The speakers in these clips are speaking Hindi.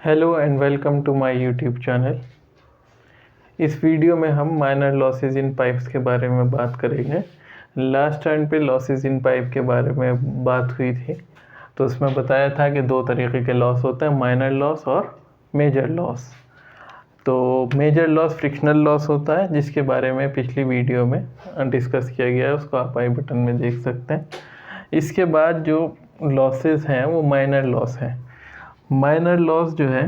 Hello and welcome to my YouTube channel. इस वीडियो में हम माइनर लॉसेस इन पाइप्स के बारे में बात करेंगे। लास्ट टाइम पे लॉसेस इन पाइप के बारे में बात हुई थी, तो उसमें बताया था कि दो तरीके के लॉस होते हैं, माइनर लॉस और मेजर लॉस। तो मेजर लॉस फ्रिक्शनल लॉस होता है, जिसके बारे में पिछली वीडियो में डिस्कस किया गया है, उसको आप आई बटन में देख सकते हैं। इसके बाद जो लॉसेस हैं वो माइनर लॉस हैं। माइनर लॉस जो है,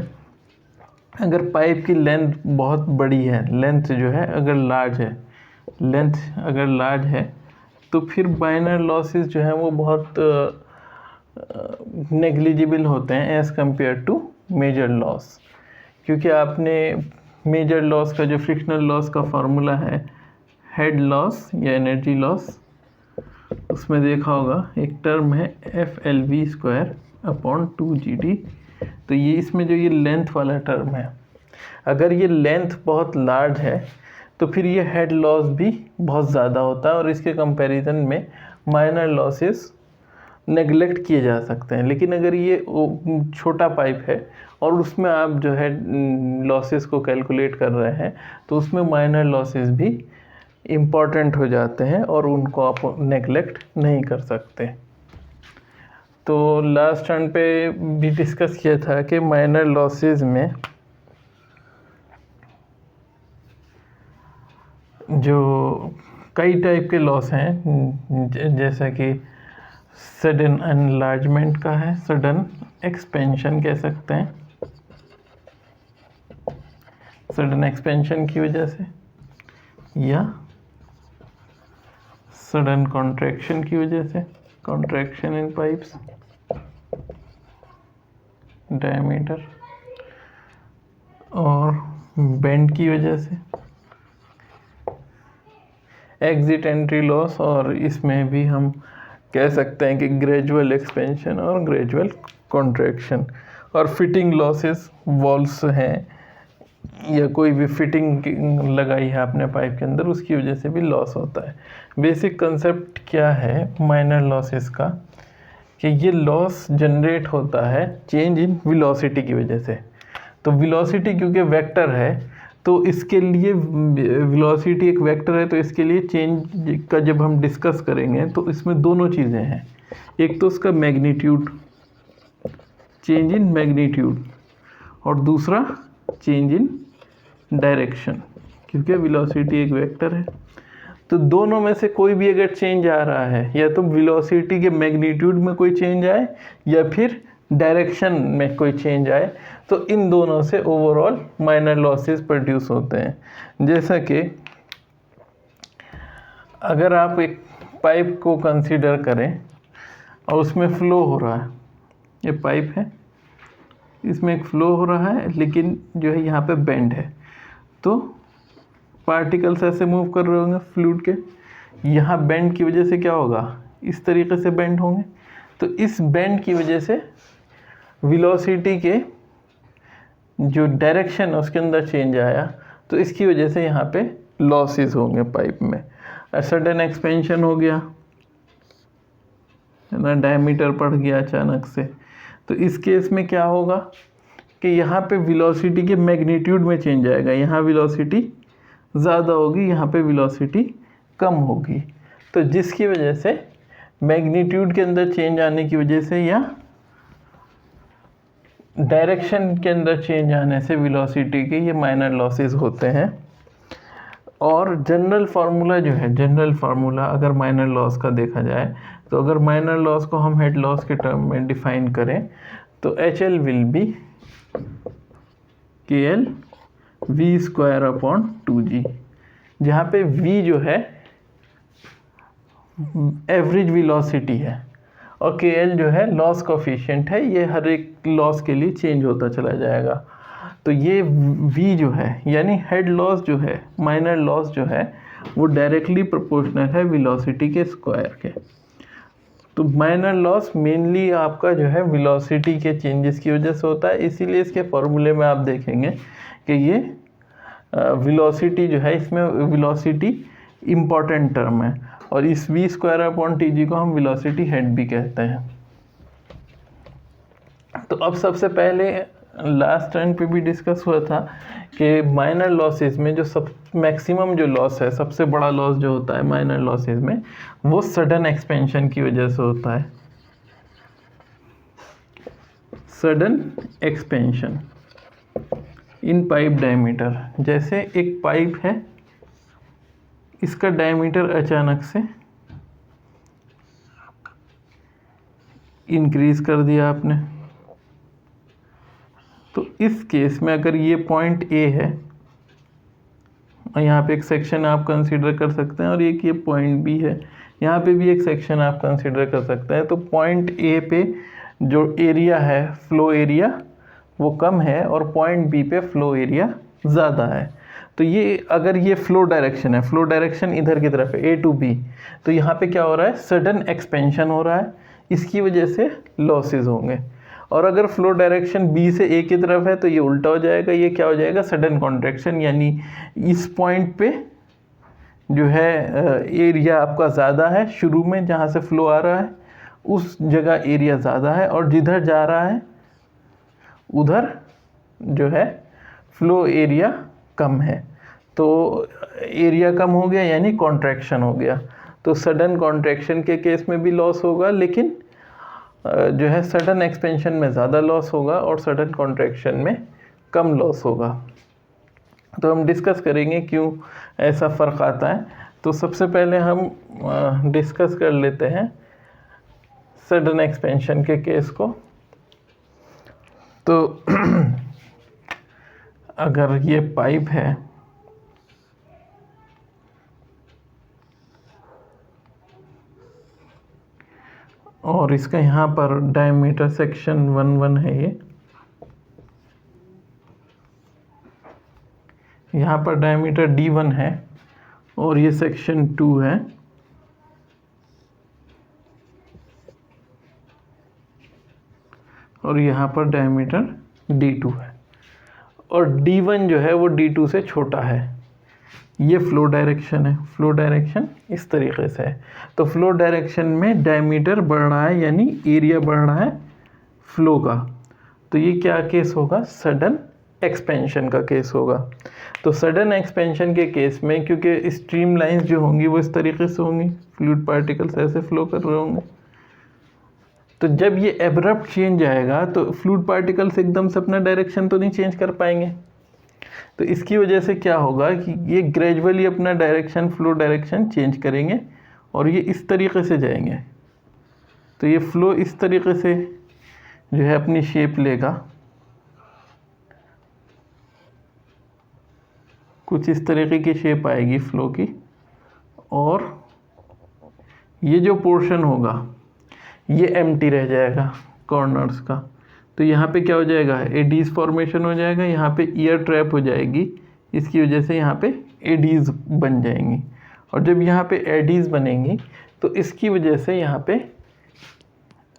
अगर पाइप की लेंथ बहुत बड़ी है, लेंथ जो है अगर लार्ज है तो फिर माइनर लॉसेस जो है वो बहुत नेग्लिजिबल होते हैं as compared to major loss. क्योंकि आपने मेजर लॉस का जो फ्रिक्शनल लॉस का फार्मूला है, हेड लॉस या एनर्जी लॉस, उसमें देखा होगा एक टर्म है FLV²/2GD। तो ये इसमें जो ये लेंथ वाला टर्म है, अगर ये लेंथ बहुत लार्ज है तो फिर ये हेड लॉस भी बहुत ज़्यादा होता है और इसके कंपैरिजन में माइनर लॉसेस नेगलेक्ट किए जा सकते हैं। लेकिन अगर ये छोटा पाइप है और उसमें आप जो है लॉसेस को कैलकुलेट कर रहे हैं, तो उसमें माइनर लॉसेस भी इम्पॉर्टेंट हो जाते हैं और उनको आप नेगलेक्ट नहीं कर सकते। तो लास्ट टर्न पे भी डिस्कस किया था कि माइनर लॉसेस में जो कई टाइप के लॉस हैं, जैसा कि सडन एनलार्जमेंट का है, सडन एक्सपेंशन कह सकते हैं, सडन एक्सपेंशन की वजह से, या सडन कॉन्ट्रैक्शन की वजह से, कॉन्ट्रैक्शन इन पाइप्स डायमीटर, और बेंड की वजह से, एग्जिट एंट्री लॉस, और इसमें भी हम कह सकते हैं कि ग्रेजुअल एक्सपेंशन और ग्रेजुअल कॉन्ट्रैक्शन, और फिटिंग लॉसेस, वॉल्स हैं या कोई भी फिटिंग लगाई है आपने पाइप के अंदर, उसकी वजह से भी लॉस होता है। बेसिक कंसेप्ट क्या है माइनर लॉसेस का, कि ये लॉस जनरेट होता है चेंज इन वेलोसिटी की वजह से। तो वेलोसिटी क्योंकि वेक्टर है, तो इसके लिए वेलोसिटी एक वेक्टर है, तो इसके लिए चेंज का जब हम डिस्कस करेंगे तो इसमें दोनों चीज़ें हैं। एक तो उसका मैग्नीट्यूड, चेंज इन मैग्नीट्यूड, और दूसरा चेंज इन डायरेक्शन, क्योंकि वेलोसिटी एक वेक्टर है। तो दोनों में से कोई भी अगर चेंज आ रहा है, या तो वेलोसिटी के मैग्नीट्यूड में कोई चेंज आए या फिर डायरेक्शन में कोई चेंज आए, तो इन दोनों से ओवरऑल माइनर लॉसेस प्रोड्यूस होते हैं। जैसा कि अगर आप एक पाइप को कंसीडर करें और उसमें फ़्लो हो रहा है, ये पाइप है, इसमें एक फ़्लो हो रहा है, लेकिन जो है यहाँ पे बेंड है, तो पार्टिकल्स ऐसे मूव कर रहे होंगे फ्लूइड के, यहाँ बेंड की वजह से क्या होगा, इस तरीके से बेंड होंगे। तो इस बेंड की वजह से वेलोसिटी के जो डायरेक्शन है उसके अंदर चेंज आया, तो इसकी वजह से यहाँ पे लॉसेस होंगे पाइप में। सडन एक्सपेंशन हो गया है ना, डायमीटर बढ़ गया अचानक से, तो इस केस में क्या होगा कि यहाँ पे वेलोसिटी के मैग्नीट्यूड में चेंज आएगा, यहाँ वेलोसिटी ज़्यादा होगी, यहाँ पे वेलोसिटी कम होगी। तो जिसकी वजह से मैग्नीट्यूड के अंदर चेंज आने की वजह से या डायरेक्शन के अंदर चेंज आने से वेलोसिटी के ये माइनर लॉसेस होते हैं। और जनरल फार्मूला जो है, जनरल फार्मूला अगर माइनर लॉस का देखा जाए, तो अगर माइनर लॉस को हम हेड लॉस के टर्म में डिफाइन करें तो HL will be KL V²/2G, जहाँ पे V जो है एवरेज वेलोसिटी है और KL जो है लॉस कोफिशिएंट है, ये हर एक लॉस के लिए चेंज होता चला जाएगा। तो ये V जो है, यानी हेड लॉस जो है, माइनर लॉस जो है, वो डायरेक्टली प्रोपोर्शनल है वेलोसिटी के स्क्वायर के। तो माइनर लॉस मेनली आपका जो है वेलोसिटी के चेंजेस की वजह से होता है, इसीलिए इसके फॉर्मूले में आप देखेंगे कि ये वेलोसिटी जो है, इसमें वेलोसिटी इम्पॉर्टेंट टर्म है, और इस V²/TG को हम वेलोसिटी हेड भी कहते हैं। तो अब सबसे पहले लास्ट टाइम पे भी डिस्कस हुआ था कि माइनर लॉसेस में जो सब मैक्सिमम जो लॉस है, सबसे बड़ा लॉस जो होता है माइनर लॉसेस में, वो सडन एक्सपेंशन की वजह से होता है। Sudden expansion in pipe diameter, जैसे एक पाइप है, इसका डायमीटर अचानक से इंक्रीज कर दिया आपने, तो इस केस में अगर ये पॉइंट ए है और यहाँ पे एक सेक्शन आप कंसीडर कर सकते हैं, और एक ये पॉइंट बी है, यहाँ पे भी एक सेक्शन आप कंसीडर कर सकते हैं, तो पॉइंट ए पे जो एरिया है, फ्लो एरिया, वो कम है और पॉइंट बी पे फ्लो एरिया ज़्यादा है। तो ये अगर ये फ्लो डायरेक्शन है, फ्लो डायरेक्शन इधर की तरफ है, ए टू बी, तो यहाँ पे क्या हो रहा है, सडन एक्सपेंशन हो रहा है, इसकी वजह से लॉसेस होंगे। और अगर फ्लो डायरेक्शन बी से ए की तरफ है तो ये उल्टा हो जाएगा, ये क्या हो जाएगा, सडन कॉन्ट्रैक्शन, यानी इस पॉइंट पे जो है एरिया आपका ज़्यादा है, शुरू में जहाँ से फ्लो आ रहा है उस जगह एरिया ज़्यादा है, और जिधर जा रहा है उधर जो है फ्लो एरिया कम है, तो एरिया कम हो गया यानी कॉन्ट्रैक्शन हो गया। तो सडन कॉन्ट्रैक्शन के केस में भी लॉस होगा, लेकिन जो है सडन एक्सपेंशन में ज़्यादा लॉस होगा और सडन कॉन्ट्रैक्शन में कम लॉस होगा। तो हम डिस्कस करेंगे क्यों ऐसा फ़र्क आता है। तो सबसे पहले हम डिस्कस कर लेते हैं सडन एक्सपेंशन के केस को। तो अगर ये पाइप है और इसका यहाँ पर डायमीटर सेक्शन 1 है, ये यहाँ पर डायमीटर D1 है और ये सेक्शन 2 है, और यहाँ पर डायमीटर D2 है, और D1 जो है वो D2 से छोटा है। ये फ्लो डायरेक्शन है, फ्लो डायरेक्शन इस तरीके से है। तो फ्लो डायरेक्शन में डायमीटर बढ़ रहा है यानी एरिया बढ़ रहा है फ्लो का, तो ये क्या केस होगा, सडन एक्सपेंशन का केस होगा। तो सडन एक्सपेंशन के केस में क्योंकि स्ट्रीम लाइंस जो होंगी वो इस तरीके से होंगी, फ्लूइड पार्टिकल्स ऐसे फ्लो कर रहे होंगे, तो जब ये एब्रप्ट चेंज आएगा तो फ्लूइड पार्टिकल्स एकदम से अपना डायरेक्शन तो नहीं चेंज कर पाएंगे, तो इसकी वजह से क्या होगा कि ये ग्रेजुअली अपना डायरेक्शन, फ्लो डायरेक्शन चेंज करेंगे और ये इस तरीके से जाएंगे। तो ये फ्लो इस तरीके से जो है अपनी शेप लेगा, कुछ इस तरीके की शेप आएगी फ्लो की, और ये जो पोर्शन होगा ये एम्प्टी रह जाएगा कॉर्नर्स का। तो यहाँ पे क्या हो जाएगा, एडीज फॉर्मेशन हो जाएगा, यहाँ पे ईयर ट्रैप हो जाएगी, इसकी वजह से यहाँ पे एडीज बन जाएंगी, और जब यहाँ पे एडीज बनेंगी तो इसकी वजह से यहाँ पे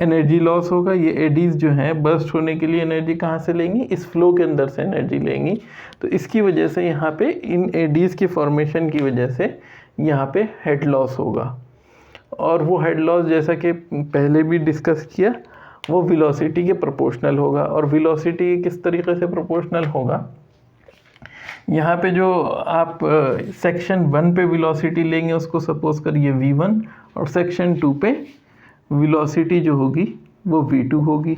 एनर्जी लॉस होगा। ये एडीज जो हैं बर्स्ट होने के लिए एनर्जी कहाँ से लेंगी, इस फ्लो के अंदर से एनर्जी लेंगी, तो इसकी वजह से यहाँ पे इन एडीज की फॉर्मेशन की वजह से यहाँ पे हेड लॉस होगा। और वो हेड लॉस जैसा कि पहले भी डिस्कस किया, वो वेलोसिटी के प्रोपोर्शनल होगा। और वेलोसिटी किस तरीके से प्रोपोर्शनल होगा, यहाँ पे जो आप सेक्शन 1 पे वेलोसिटी लेंगे उसको सपोज करिए v1, और सेक्शन 2 पे वेलोसिटी जो होगी वो v2 होगी।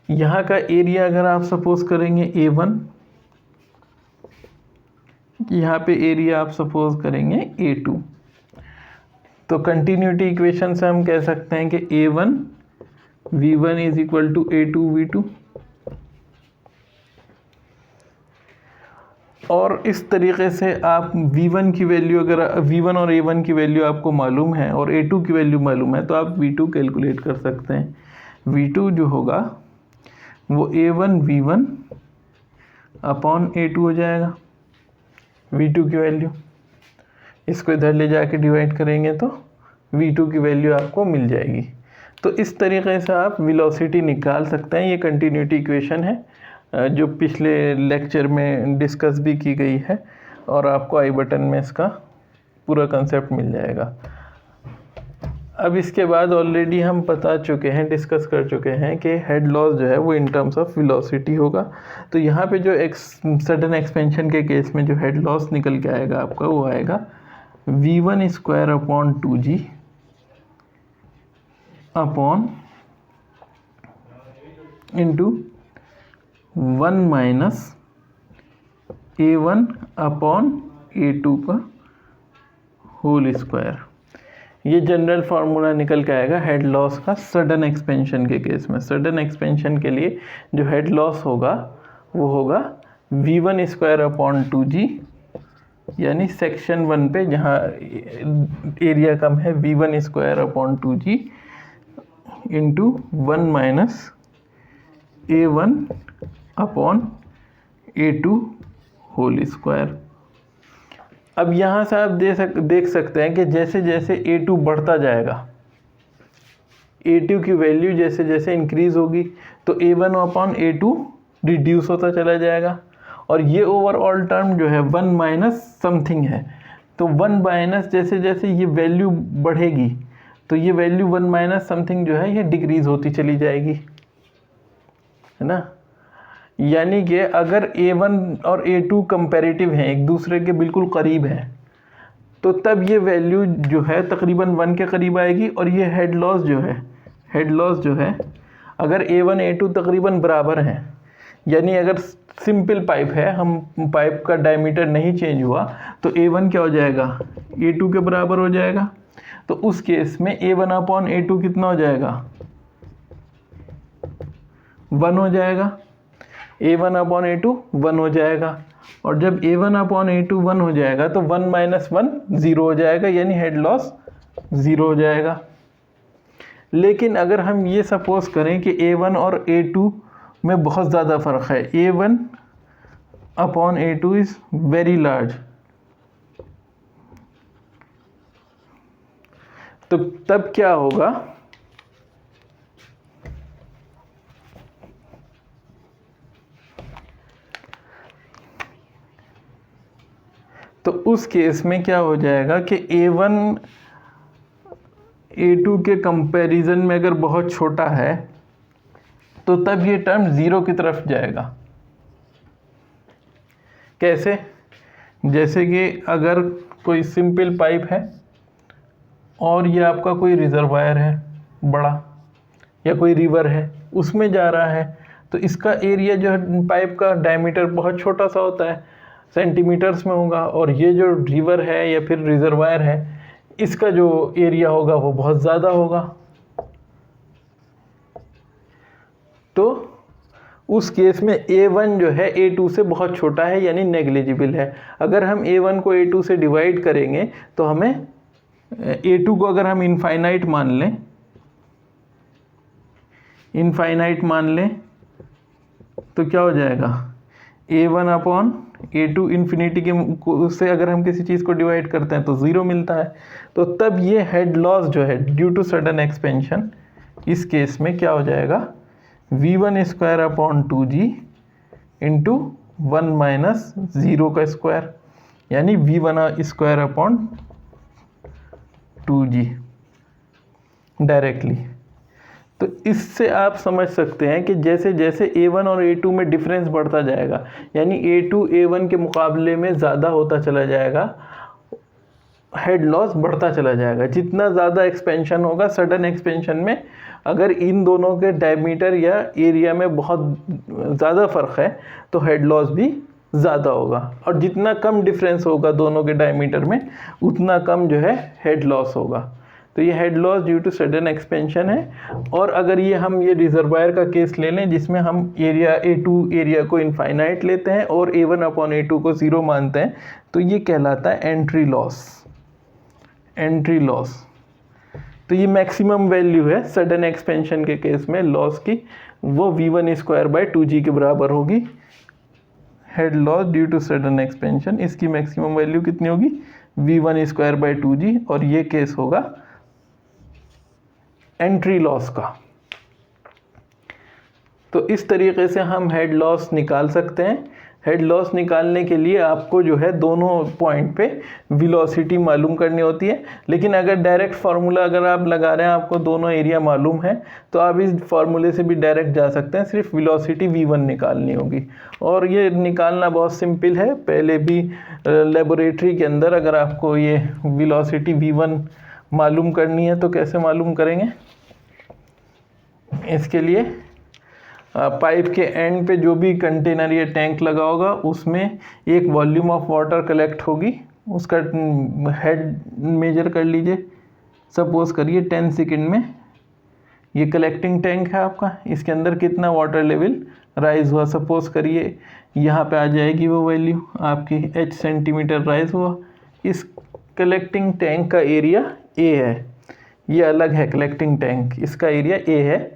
यहाँ का एरिया अगर आप सपोज करेंगे a1, यहाँ पे एरिया आप सपोज करेंगे a2, तो कंटिन्यूटी इक्वेशन से हम कह सकते हैं कि a1 v1 is equal to a2 v2, और इस तरीके से आप v1 की वैल्यू, अगर v1 और a1 की वैल्यू आपको मालूम है और a2 की वैल्यू मालूम है तो आप v2 कैलकुलेट कर सकते हैं। v2 जो होगा वो a1 v1 अपॉन a2 हो जाएगा, v2 की वैल्यू, इसको इधर ले जाके डिवाइड करेंगे तो v2 की वैल्यू आपको मिल जाएगी। तो इस तरीके से आप वेलोसिटी निकाल सकते हैं। ये कंटिन्यूटी इक्वेशन है जो पिछले लेक्चर में डिस्कस भी की गई है, और आपको आई बटन में इसका पूरा कंसेप्ट मिल जाएगा। अब इसके बाद ऑलरेडी हम डिस्कस कर चुके हैं कि हेड लॉस जो है वो इन टर्म्स ऑफ वेलोसिटी होगा। तो यहाँ पे जो सडन एक्सपेंशन के केस में जो हेड लॉस निकल के आएगा आपका, वो आएगा v1 square upon 2g upon into 1 minus a1 upon a2 का होल स्क्वायर। ये जनरल फार्मूला निकल के आएगा हेड लॉस का सडन एक्सपेंशन के केस में। सडन एक्सपेंशन के लिए जो हेड लॉस होगा वो होगा v1 स्क्वायर अपॉन 2g, यानी सेक्शन 1 पे जहाँ एरिया कम है v1 square upon 2g into 1 minus a1 upon a2 whole square. अब यहाँ से आप देख सकते हैं कि जैसे जैसे a2 बढ़ता जाएगा, a2 की वैल्यू जैसे जैसे इंक्रीज होगी तो a1 अपॉन a2 रिड्यूस होता चला जाएगा। और ये ओवरऑल टर्म जो है 1 माइनस समथिंग है, तो 1 माइनस जैसे जैसे ये वैल्यू बढ़ेगी तो ये वैल्यू 1 माइनस समथिंग जो है ये डिक्रीज होती चली जाएगी, है ना। यानी कि अगर a1 और a2 कंपैरेटिव हैं, एक दूसरे के बिल्कुल करीब हैं, तो तब ये वैल्यू जो है तकरीबन 1 के करीब आएगी। और ये हेड लॉस जो है अगर a1 a2 तकरीबन बराबर हैं, यानी अगर सिंपल पाइप है, हम पाइप का डायमीटर नहीं चेंज हुआ, तो a1 क्या हो जाएगा, a2 के बराबर हो जाएगा। तो उस केस में a1 अपॉन a2 कितना हो जाएगा, 1 हो जाएगा। a1 अपॉन a2 1 हो जाएगा। और जब a1 अपॉन a2 1 हो जाएगा तो 1 माइनस 1 0 हो जाएगा, यानी हेड लॉस 0 हो जाएगा। लेकिन अगर हम ये सपोज करें कि a1 और a2 में बहुत ज़्यादा फ़र्क है, a1 upon a2 is very large, तो तब क्या होगा, तो उस केस में क्या हो जाएगा कि a1 a2 के कंपैरिजन में अगर बहुत छोटा है तो तब ये टर्म 0 की तरफ जाएगा। कैसे, जैसे कि अगर कोई सिंपल पाइप है और ये आपका कोई रिजर्वायर है बड़ा, या कोई रिवर है उसमें जा रहा है, तो इसका एरिया जो है पाइप का डायमीटर बहुत छोटा सा होता है, सेंटीमीटर्स में होगा। और ये जो रिवर है या फिर रिजर्वायर है, इसका जो एरिया होगा वो बहुत ज़्यादा होगा। तो उस केस में a1 जो है a2 से बहुत छोटा है, यानी नेग्लिजिबल है। अगर हम a1 को a2 से डिवाइड करेंगे तो हमें a2 को अगर हम इनफाइनाइट मान लें तो क्या हो जाएगा, a1 अपॉन a2 इन्फिनिटी के से अगर हम किसी चीज़ को डिवाइड करते हैं तो 0 मिलता है। तो तब ये हेड लॉस जो है ड्यू टू सडन एक्सपेंशन, इस केस में क्या हो जाएगा, v1 square upon 2g into 1 minus 0 का स्क्वायर, यानी v1 square upon 2g directly. तो इससे आप समझ सकते हैं कि जैसे जैसे a1 और a2 में डिफरेंस बढ़ता जाएगा, यानी a2 a1 के मुकाबले में ज़्यादा होता चला जाएगा, हेड लॉस बढ़ता चला जाएगा। जितना ज़्यादा एक्सपेंशन होगा सडन एक्सपेंशन में, अगर इन दोनों के डायमीटर या एरिया में बहुत ज़्यादा फ़र्क है तो हेड लॉस भी ज़्यादा होगा। और जितना कम डिफरेंस होगा दोनों के डायमीटर में, उतना कम जो है हेड लॉस होगा। तो ये head loss due to sudden expansion है। और अगर हम ये रिजर्वायर का केस ले लें जिसमें हम एरिया a2 एरिया को इनफाइनाइट लेते हैं और a1 अपॉन a2 को 0 मानते हैं, तो ये कहलाता है एंट्री लॉस। तो ये मैक्सिमम वैल्यू है सडन एक्सपेंशन के केस में लॉस की, वो v1 स्क्वायर बाय 2g के बराबर होगी। Head loss due to sudden expansion, इसकी मैक्सिमम वैल्यू कितनी होगी, v1 स्क्वायर बाय 2g, और ये केस होगा एंट्री लॉस का। तो इस तरीके से हम हेड लॉस निकाल सकते हैं। हेड लॉस निकालने के लिए आपको जो है दोनों पॉइंट पे वेलोसिटी मालूम करनी होती है, लेकिन अगर डायरेक्ट फार्मूला अगर आप लगा रहे हैं, आपको दोनों एरिया मालूम है, तो आप इस फार्मूले से भी डायरेक्ट जा सकते हैं, सिर्फ वेलोसिटी v1 निकालनी होगी। और ये निकालना बहुत सिंपल है, पहले भी लेबोरेटरी के अंदर अगर आपको ये वेलोसिटी v1 मालूम करनी है तो कैसे मालूम करेंगे। इसके लिए पाइप के एंड पे जो भी कंटेनर या टैंक लगा होगा उसमें एक वॉल्यूम ऑफ वाटर कलेक्ट होगी, उसका हेड मेजर कर लीजिए। सपोज करिए 10 सेकंड में ये कलेक्टिंग टैंक है आपका, इसके अंदर कितना वाटर लेवल राइज हुआ। सपोज करिए यहाँ पे आ जाएगी वो वैल्यू आपकी h सेंटीमीटर राइज हुआ। इस कलेक्टिंग टैंक का एरिया A है, ये अलग है कलेक्टिंग टैंक, इसका एरिया A है।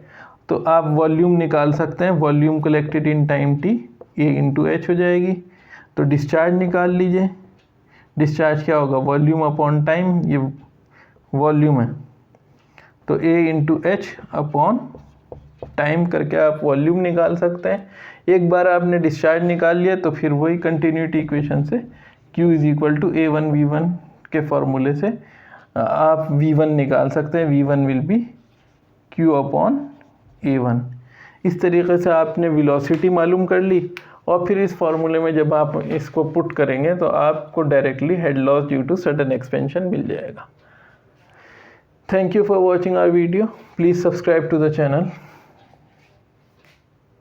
तो आप वॉल्यूम निकाल सकते हैं, volume collected in time t A into H हो जाएगी। तो डिस्चार्ज निकाल लीजिए, डिस्चार्ज क्या होगा, वॉल्यूम अपॉन टाइम, ये वॉल्यूम है तो A into H upon time करके आप वॉल्यूम निकाल सकते हैं। एक बार आपने डिस्चार्ज निकाल लिया तो फिर वही कंटिन्यूटी इक्वेशन से Q is equal to A1 V1 के फॉर्मूले से आप V1 निकाल सकते हैं। V1 will be Q upon A1। इस तरीके से आपने वेलोसिटी मालूम कर ली, और फिर इस फॉर्मूले में जब आप इसको पुट करेंगे तो आपको directly head loss due to sudden expansion मिल जाएगा। Thank you for watching our video, please subscribe to the channel.